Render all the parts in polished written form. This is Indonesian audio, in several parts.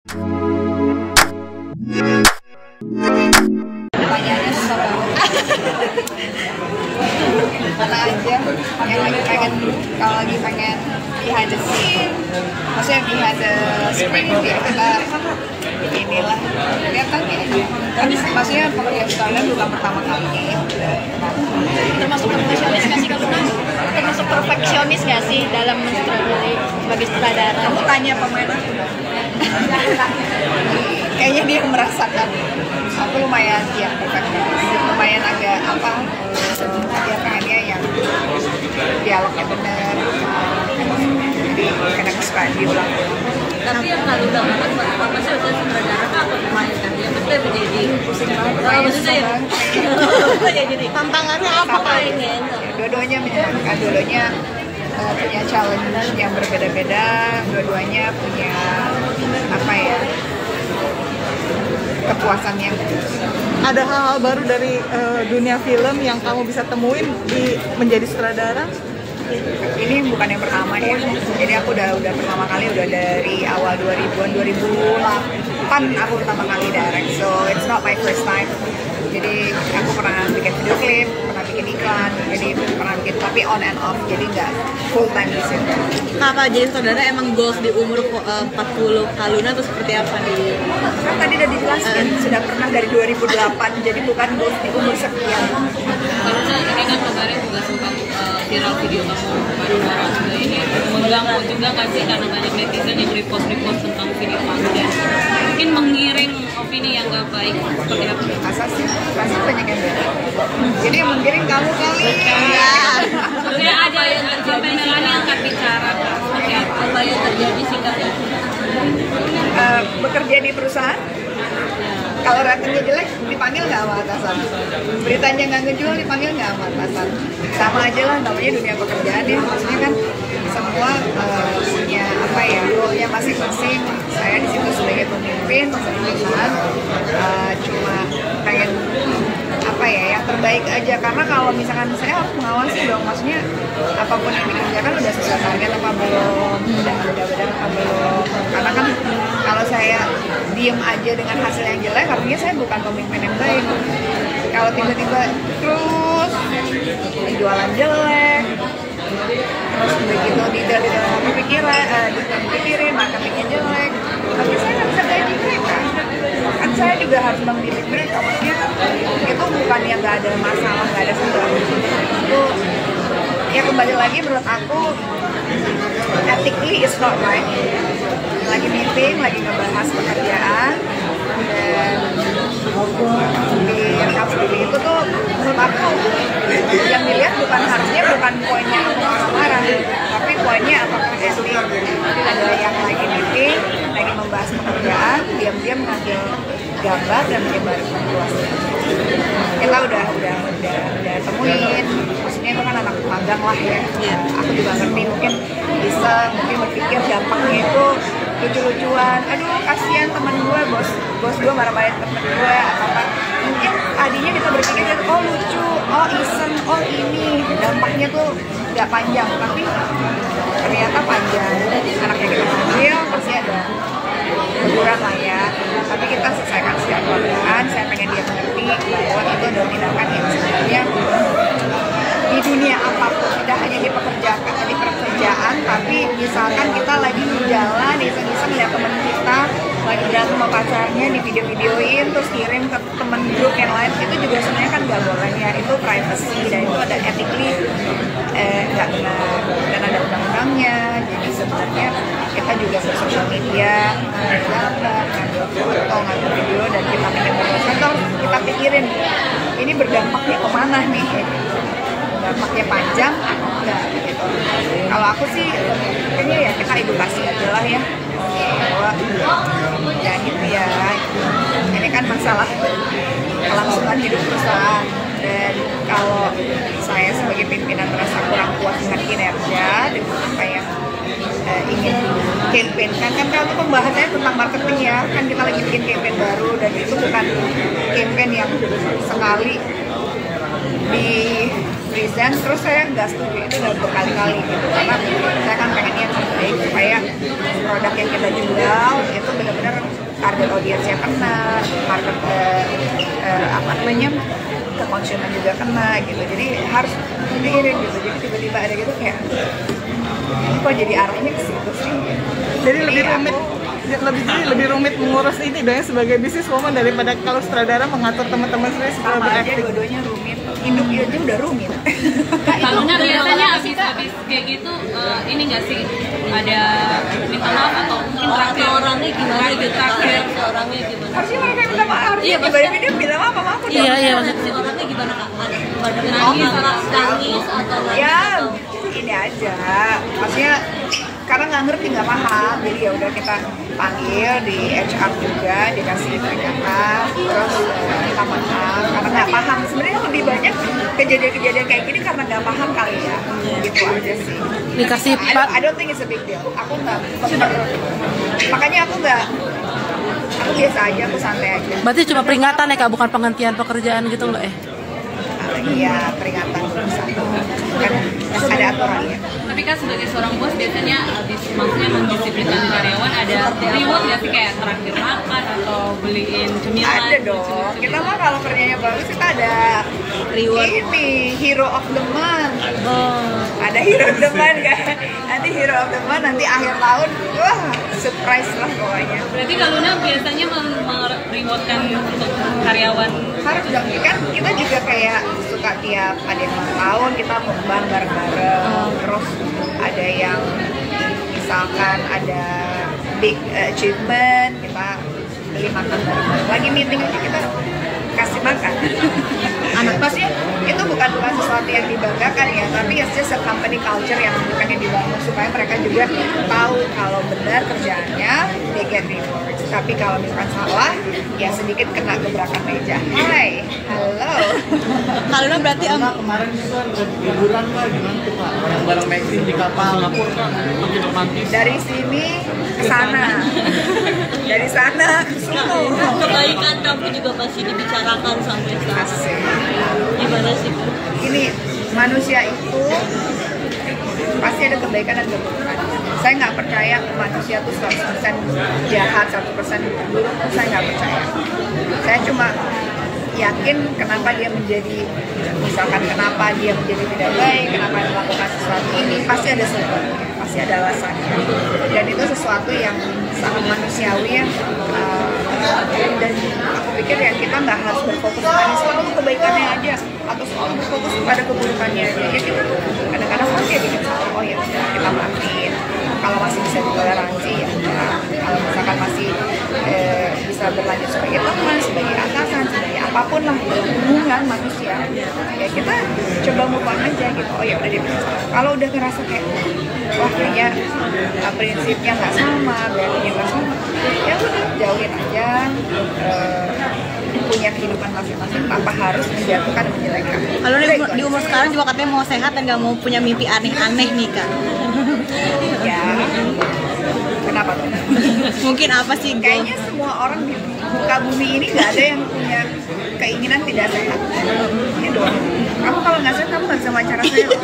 Pertanyaannya susah banget. Mana aja yang lagi pengen, kalau lagi pengen behind the scene, maksudnya behind the screen, ya kita inilah kelihatan ya. Kan maksudnya pekerjaan sutradara bukan pertama kalinya ya. Termasuk perfeksionis nggak sih kamu? Termasuk perfeksionis nggak sih dalam mensutradarai sebagai sutradara? Kamu tanya pemain aku. Kayaknya dia merasakan aku lumayan ya perfeksionis, lumayan agak apa, dia pengennya yang dialognya benar, jadi kadang suka diulang. Tapi yang kalau udah banget apa sih udah sutradara kan apa pemain kan ya betul menjadi pusing banget. Maksudnya ya jadi tantangannya apa palingan? Dua-duanya menyenangkan, dua-duanya punya challenge yang berbeda-beda, dua-duanya punya apa ya, kepuasan yang Ada hal-hal baru dari dunia film yang kamu bisa temuin di menjadi sutradara? ini bukan yang pertama ya. Jadi aku udah pertama kali udah dari awal 2000-an, 2008 aku pertama kali direct. So it's not my first time. Jadi aku pernah bikin video klip, pernah bikin iklan, jadi pernah bikin tapi on and off, jadi nggak full time di situ. Kakak jadi sutradara emang goals di umur 40 Kaluna atau seperti apa nih? Kan tadi udah dijelaskan, sudah pernah dari 2008, jadi bukan goals di umur sekian. Kalau saya ini kan kemarin juga sempat viral video kamu baru juga ini mengganggu juga nggak sih karena banyak netizen yang repost tentang video kamu dan mungkin mengiring opini yang nggak baik seperti apa? Pasti banyak yang beda. Jadi yang menggiring kamu kali. Maksudnya ada yang sampai Melani angkat bicara seperti apa yang terjadi sih kak? Bekerja di perusahaan, kalau ratingnya jelek dipanggil nggak sama atasan, beritanya nggak ngejual dipanggil nggak sama atasan, sama aja lah namanya dunia pekerjaan ya. Maksudnya kan semua punya apa ya, role-nya masing-masing. Saya di situ sebagai pemimpin perusahaan cuma pengen apa ya, yang terbaik aja, karena kalau misalkan saya harus mengawasi dong, maksudnya apapun yang dikerjakan udah sesuai target apa belum, udah apa belum, karena kan kalau saya diem aja dengan hasil yang jelek artinya saya bukan pemimpin yang baik. Kalau tiba-tiba terus jualan jelek, terus begitu detail-detail yang dipikirin, marketingnya jelek, tapi saya nggak bisa gaji mereka. Kan saya juga harus mendidik mereka, maksudnya itu bukan yang nggak ada masalah, nggak ada sesuatu. Itu ya kembali lagi menurut aku ethically is not right. Lagi meeting, lagi ngebahas pekerjaan dan direkam sendiri itu tuh menurut aku yang dilihat harusnya bukan poinnya aku marah-marah, tapi poinnya apakah etik. Ada yang lagi meeting, lagi membahas pekerjaan, diam-diam ngambil gambar dan menyebar luasnya. Kita udah temuin, maksudnya itu kan anak magang lah ya. Aku juga ngerti, mungkin berpikir dampaknya itu lucu-lucuan, aduh kasihan teman gue, bos gue marah-marahin temen gue atau apa. Mungkin tadinya kita berpikir oh lucu, oh iseng, oh ini dampaknya tuh nggak panjang, tapi ternyata panjang. Anaknya kita panggil pasti ada teguran lah ya, tapi kita selesaikan secara pelan-pelan. Saya pengen dia mengerti bahwa itu adalah tindakan yang sebenarnya di dunia apapun, tidak hanya di pekerjaan, tapi misalkan kita lagi di jalan, iseng-iseng lihat teman kita lagi berantem sama pacarnya, di video-videoin terus kirim ke temen grup yang lain, itu juga sebenarnya kan nggak boleh ya, itu privacy dan itu ada ethically nggak benar dan ada undang-undangnya. Jadi sebenarnya kita juga bersosial media ngambil gambar, ngambil foto, ngambil video dan kita menyebarkan, terus kita pikirin ini berdampaknya kemana nih, dampaknya panjang atau enggak gitu. Kalau aku sih kayaknya ya kita edukasi aja lah ya, bahwa ya gitu ya, ini kan masalah kelangsungan hidup perusahaan, dan kalau saya sebagai pimpinan merasa kurang puas dengan kinerja dengan apa yang ingin campaign kan kalau pembahasannya tentang marketing ya, kan kita lagi bikin campaign baru dan itu bukan campaign yang sekali di present Dan terus saya nggak setuju itu udah berkali-kali gitu, karena saya kan pengennya yang terbaik supaya produk yang kita jual itu benar-benar target audiensnya kena, market apa namanya, ke konsumen juga kena gitu. Jadi harus dipikirin gitu. Jadi tiba-tiba ada gitu kayak ini kok jadi arahnya ke situ sih. Jadi lebih rumit mengurus ini dong ya, sebagai bisnis woman daripada kalau sutradara mengatur teman-teman sendiri supaya sama aja berakting. dua-duanya rumit. Hidup aja udah rumit. Kalau biasanya habis kayak gitu ini nggak sih ada minta maaf atau mungkin terakhir orangnya gimana gitu, terakhir orangnya gimana? Harusnya mereka minta maaf. Harusnya Iya, tiba-tiba dia bilang apa aku udah Iya, maksudnya orangnya gimana kak? Nangis atau ya ini aja, maksudnya karena nggak ngerti, nggak paham, jadi ya udah kita panggil di HR juga, dikasih peringatan, terus kita maaf karena nggak paham. Sebenarnya lebih banyak kejadian-kejadian kayak gini karena nggak paham kali ya, gitu aja sih. Dikasih I don't think it's a big deal. Aku nggak, makanya aku biasa aja, aku santai aja. Berarti cuma peringatan ya kak, bukan penghentian pekerjaan gitu loh Iya, peringatan kan ada aturannya. Tapi kan sebagai seorang bos biasanya habis maksudnya mendisiplinkan karyawan ada reward nggak sih, kayak traktir makan atau beliin cemilan? Ada dong. Kita mah kalau kerjanya bagus kita ada Reward. ini hero of the month. Oh. Ada hero of the month kan. Nanti hero of the month nanti akhir tahun, wah surprise lah pokoknya. Berarti kalau Luna biasanya merewardkan untuk karyawan Harus dong, kan kita juga kayak suka tiap ada yang ulang tahun kita mukbang bareng-bareng. Terus ada yang misalkan ada big achievement, kita beli makan bareng-bareng. Lagi meeting aja kita kasih makan. Anak pasnya itu bukan sesuatu yang dibanggakan ya, tapi it's just a company culture yang bukannya dibangun supaya mereka juga tahu kalau benar kerjaannya they get rewards. Tapi kalau misalkan salah, ya sedikit kena gebrakan meja. Hai, halo. Kalau berarti Kemarin itu ada liburan lah, gimana tuh Pak? Yang bareng Maxine di kapal Singapura kan, makin romantis. Dari sini ke sana, dari sana ke sini. kebaikan kamu juga masih dibicarakan sampai sekarang. Asik. Gimana sih? Ini manusia itu pasti ada kebaikan dan keburukan. Saya nggak percaya manusia itu 100% jahat, 100% buruk. Saya nggak percaya. Saya cuma yakin kenapa dia menjadi, misalkan kenapa dia menjadi tidak baik, kenapa dia melakukan sesuatu ini, pasti ada sebabnya, pasti ada alasannya. Dan itu sesuatu yang sangat manusiawi ya. Dan aku pikir ya kita nggak harus berfokus pada selalu kebaikannya aja atau selalu berfokus pada keburukannya aja. Ya kita kadang-kadang pasti bikin salah, oh ya udah kita maafin. Kalau masih bisa ditoleransi ya udah. Kalau misalkan masih bisa berlanjut sebagai teman, sebagai atasan, sebagai apapun lah hubungan manusia, ya kita coba move on aja gitu. Oh ya udah dia bikin salah. Kalau udah ngerasa kayak wah kayaknya prinsipnya nggak sama, valuenya nggak sama, ya udah jauhin aja. Punya kehidupan masing-masing tanpa harus menjatuhkan dan menjelekkan. Kalau di umur sekarang juga katanya mau sehat dan nggak mau punya mimpi aneh-aneh nih kak. Ya, kenapa tuh? Mungkin apa sih? Kayaknya semua orang di muka bumi ini nggak ada yang punya keinginan tidak sehat. Ini doang. Kamu kalau nggak sehat, kamu nggak bisa wawancara saya loh.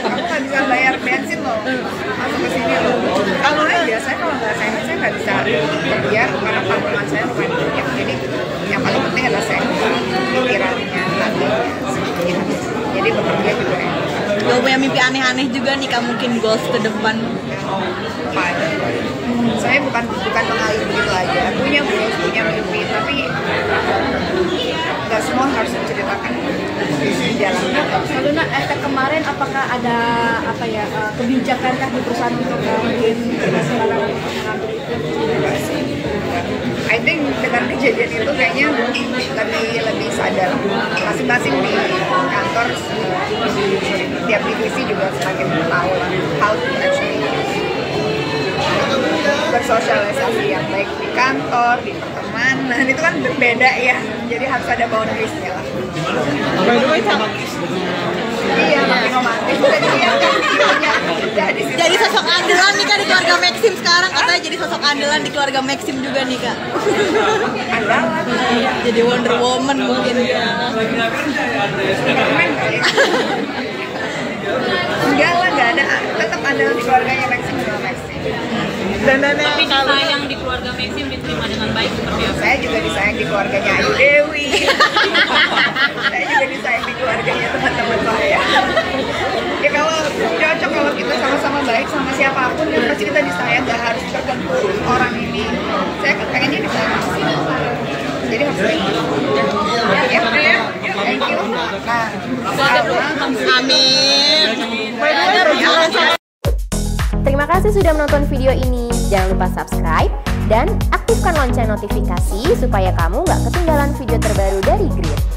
Kamu nggak bisa bayar bensin loh. Masuk ke sini loh. Kalau aja saya kalau nggak sehat, saya nggak bisa kerja karena tabungan saya lumayan banyak. Jadi yang paling penting adalah sehat, pikirannya, hatinya. Jadi bekerja juga ya. Gak punya mimpi aneh-aneh juga nih kak, mungkin goals ke depan. Saya bukan mengalir begitu aja, punya goals, punya mimpi, tapi nggak semua harus diceritakan di jalan. Lalu efek kemarin apakah ada apa ya kebijakan di perusahaan untuk mungkin masyarakat mengambil itu? I think dengan kejadian itu kayaknya lebih sadar masing-masing di kantor, tiap divisi juga semakin tahu how to actually bersosialisasi yang baik. kantor, di pertemanan, itu kan berbeda ya. Jadi harus ada boundaries-nya lah. By the way, Iya, makin romantis. Jadi lihat kan videonya. Jadi sosok andalan nih Kak di keluarga Maxim sekarang, katanya jadi sosok andalan di keluarga Maxim juga nih Kak. andalan. Jadi Wonder Woman mungkin ya. Superman kali. Enggak lah, nggak ada. Tetap andalan di keluarganya Maxim sama Maxim. Tapi disayang di keluarga Maxim diterima dengan baik seperti apa? Saya juga disayang di keluarganya Ayu Dewi. Saya juga disayang di keluarganya teman-teman saya. Ya kalau cocok, kalau kita sama-sama baik sama siapapun, ya pasti kita disayang. Gak harus tertentu orang ini. Saya pengennya disayang sama siapa. Jadi harus baik. Ya, thank you. Nah, Amin. Terima kasih sudah menonton video ini. Jangan lupa subscribe dan aktifkan lonceng notifikasi supaya kamu nggak ketinggalan video terbaru dari Grid.